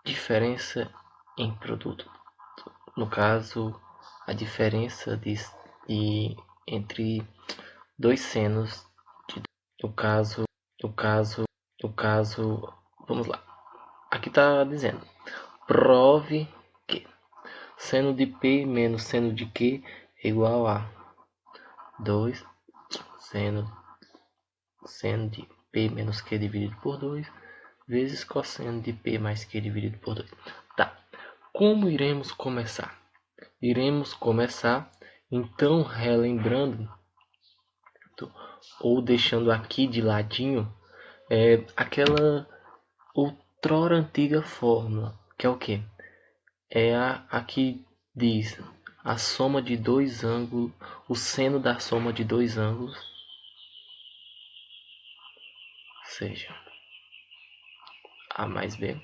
diferença em produto. No caso, a diferença entre dois senos. No caso, no caso, vamos lá. Aqui está dizendo, prove que seno de P menos seno de Q é igual a 2 seno de P menos Q dividido por 2 vezes cosseno de P mais Q dividido por 2. Tá. Como iremos começar? Iremos começar, então, relembrando ou deixando aqui de ladinho aquela outrora antiga fórmula, que é o que? É a que diz a soma de dois ângulos, o seno da soma de dois ângulos, seja A mais B.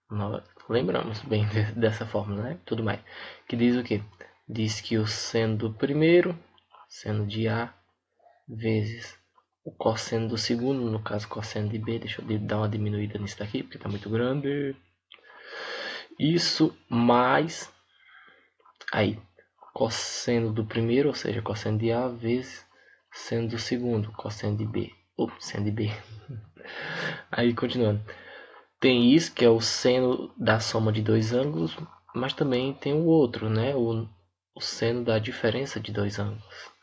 Nós lembramos bem dessa fórmula, né? Tudo mais. Que diz o que? Diz que o seno do primeiro, seno de A, vezes o cosseno do segundo, no caso cosseno de B, deixa eu dar uma diminuída nisso daqui, porque está muito grande. Isso mais, aí, cosseno do primeiro, ou seja, cosseno de A, vezes seno do segundo, cosseno de B. Seno de B. Aí, continuando. Tem isso, que é o seno da soma de dois ângulos, mas também tem o outro, né? O seno da diferença de dois ângulos.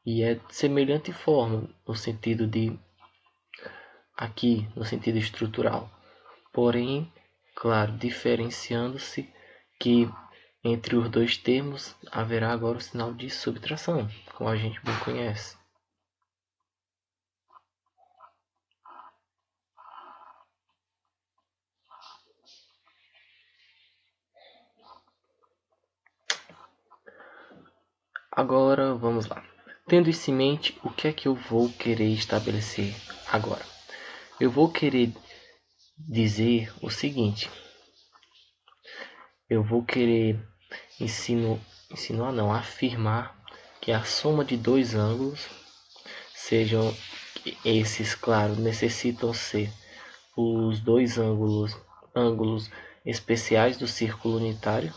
E é de semelhante forma, no sentido de aqui, no sentido estrutural. Porém, claro, diferenciando-se que entre os dois termos haverá agora o sinal de subtração, como a gente bem conhece. Agora, vamos lá. Tendo isso em mente, o que é que eu vou querer estabelecer agora? Eu vou querer dizer o seguinte. Eu vou querer afirmar que a soma de dois ângulos, sejam esses, claro, necessitam ser os dois ângulos especiais do círculo unitário,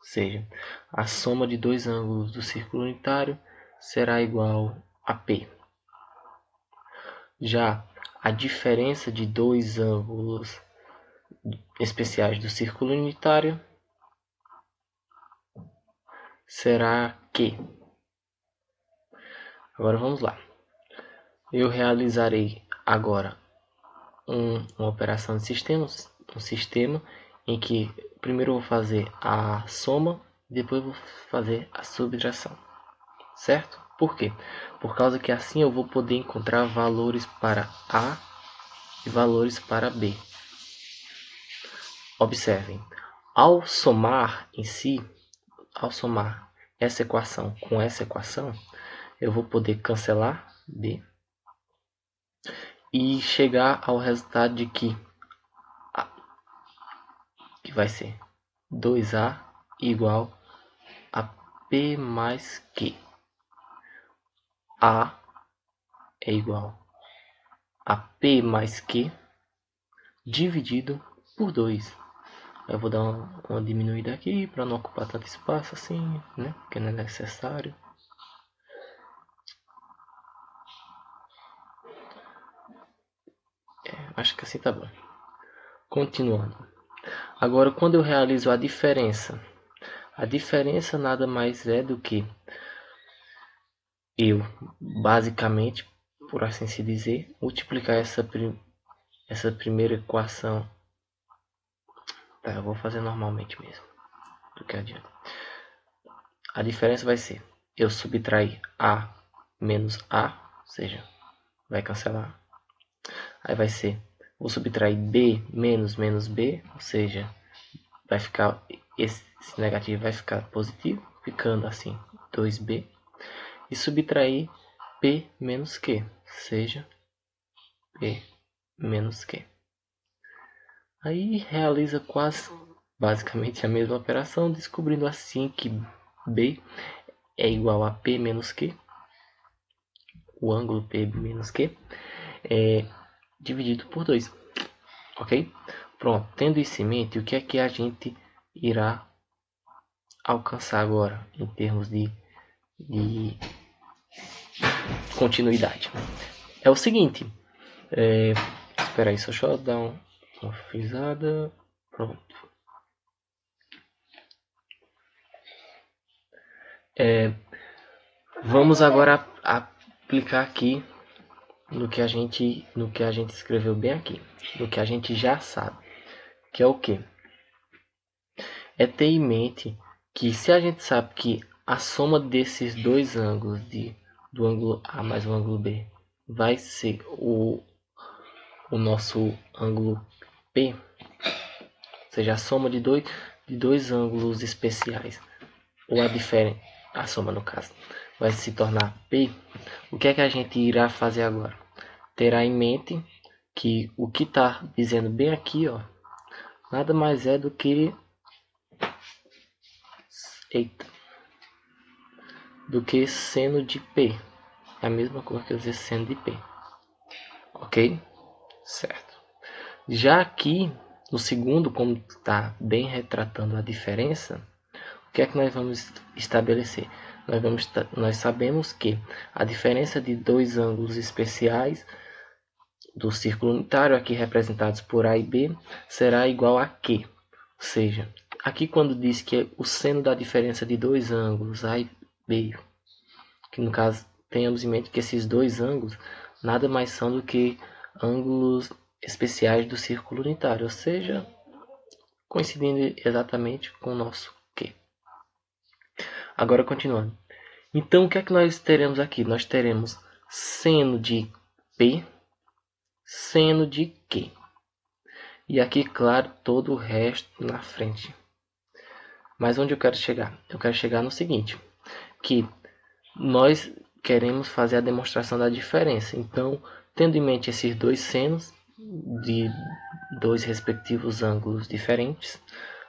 seja, a soma de dois ângulos do círculo unitário será igual a P. Já a diferença de dois ângulos especiais do círculo unitário será Q. Agora vamos lá. Eu realizarei agora uma operação de um sistema em que primeiro eu vou fazer a soma, depois eu vou fazer a subtração, certo? Por quê? Por causa que assim eu vou poder encontrar valores para A e valores para B. Observem, ao somar essa equação com essa equação, eu vou poder cancelar B e chegar ao resultado de que vai ser 2A igual a P mais Q. A é igual a P mais Q dividido por 2. Eu vou dar uma diminuída aqui para não ocupar tanto espaço assim, né? Porque não é necessário. Acho que assim tá bom. Continuando. Agora, quando eu realizo a diferença nada mais é do que eu, basicamente, por assim se dizer, multiplicar essa primeira equação. Tá, eu vou fazer normalmente mesmo, do que adianta. A diferença vai ser, eu subtrair A menos A, ou seja, vai cancelar. Aí vai ser, vou subtrair B menos menos B, ou seja, vai ficar, esse negativo vai ficar positivo, ficando assim 2B. E subtrair P menos Q, seja P menos Q. Aí realiza quase basicamente a mesma operação, descobrindo assim que B é igual a P menos Q, o ângulo P menos Q, dividido por 2, ok? Pronto, tendo isso em mente, o que é que a gente irá alcançar agora em termos de continuidade? É o seguinte, espera aí, só eu dar uma frisada, pronto. Vamos agora aplicar aqui no que a gente escreveu bem aqui, no que a gente já sabe, que é o que? É ter em mente que se a gente sabe que a soma desses dois ângulos, do ângulo A mais o ângulo B, vai ser o nosso ângulo P, ou seja, a soma de dois ângulos especiais, ou a soma no caso, vai se tornar P, o que é que a gente irá fazer agora? Terá em mente que o que está dizendo bem aqui, ó, nada mais é do que seno de P. É a mesma coisa que eu dizer seno de P. Ok? Certo. Já aqui, no segundo, como está bem retratando a diferença, o que é que nós vamos estabelecer? Nós sabemos que a diferença de dois ângulos especiais do círculo unitário, aqui representados por A e B, será igual a Q. Ou seja, aqui quando diz que o seno da diferença de dois ângulos A e B, que no caso tenhamos em mente que esses dois ângulos nada mais são do que ângulos especiais do círculo unitário, ou seja, coincidindo exatamente com o nosso Q. Agora continuando. Então o que é que nós teremos aqui? Nós teremos seno de P, seno de Q. E aqui, claro, todo o resto na frente. Mas onde eu quero chegar? Eu quero chegar no seguinte, que nós queremos fazer a demonstração da diferença. Então, tendo em mente esses dois senos de dois respectivos ângulos diferentes,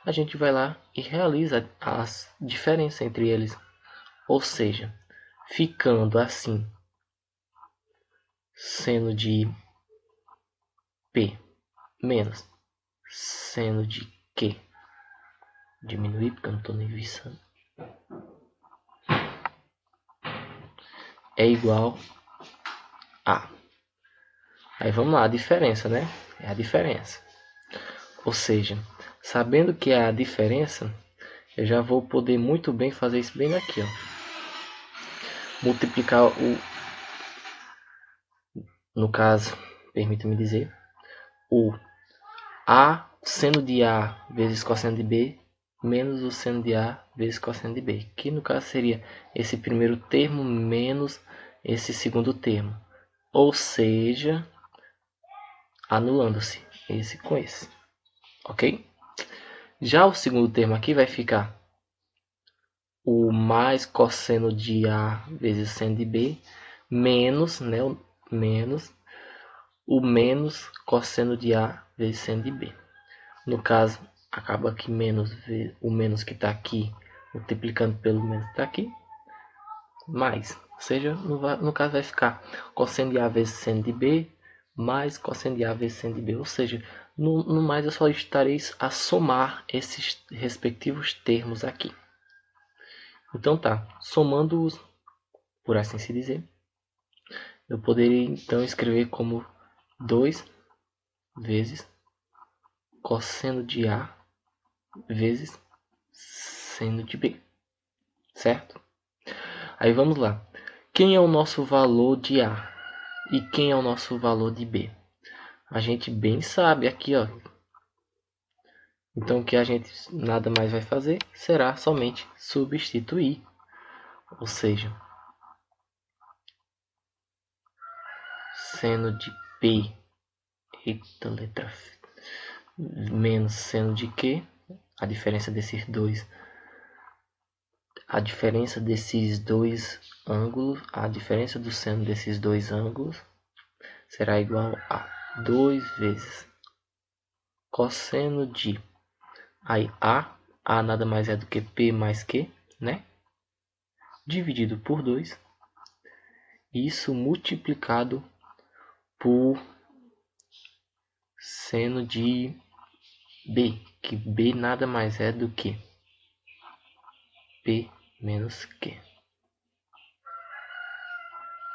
a gente vai lá e realiza a diferença entre eles. Ou seja, ficando assim, seno de P menos seno de Q, diminuir porque eu não estou nem viçando, é igual a. Aí vamos lá, a diferença, né? É a diferença. Ou seja, sabendo que é a diferença, eu já vou poder muito bem fazer isso bem aqui, ó. Multiplicar no caso, permita-me dizer, o A seno de A vezes cosseno de B menos o seno de A vezes cosseno de B, que no caso seria esse primeiro termo menos esse segundo termo, ou seja, anulando-se esse com esse, ok? Já o segundo termo aqui vai ficar o mais cosseno de A vezes seno de B menos, né, o menos cosseno de A vezes seno de B. No caso, acaba aqui menos o menos que está aqui multiplicando pelo menos que está aqui, mais. Ou seja, no caso vai ficar cosseno de A vezes seno de B mais cosseno de A vezes seno de B. Ou seja, no mais eu só estarei a somar esses respectivos termos aqui. Então tá, somando-os, por assim se dizer, eu poderia então escrever como 2 vezes cosseno de A vezes seno de B, certo? Aí vamos lá. Quem é o nosso valor de A e quem é o nosso valor de B? A gente bem sabe aqui, ó. Então o que a gente nada mais vai fazer será somente substituir. Ou seja, seno de P, eita letra F, menos seno de Q, a diferença desses dois ângulos, a diferença do seno desses dois ângulos será igual a 2 vezes cosseno de, aí A nada mais é do que P mais Q, né? dividido por 2, isso multiplicado por seno de B, que B nada mais é do que P menos Q,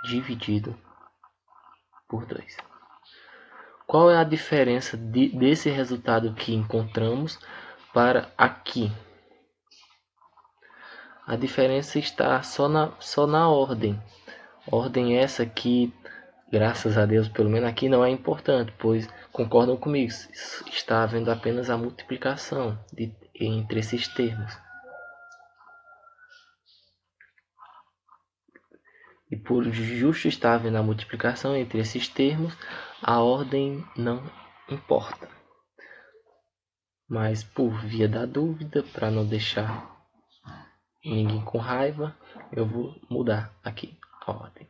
dividido por 2. Qual é a diferença desse resultado que encontramos para aqui? A diferença está só na ordem. Ordem essa que, graças a Deus, pelo menos aqui não é importante, pois concordam comigo, está havendo apenas a multiplicação entre esses termos. E por justo estar havendo a multiplicação entre esses termos, a ordem não importa. Mas por via da dúvida, para não deixar ninguém com raiva, eu vou mudar aqui a ordem.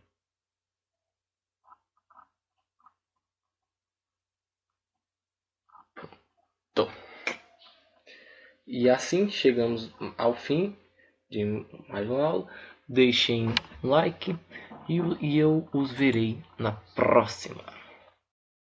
Pronto. E assim chegamos ao fim de mais uma aula. Deixem um like e eu os verei na próxima.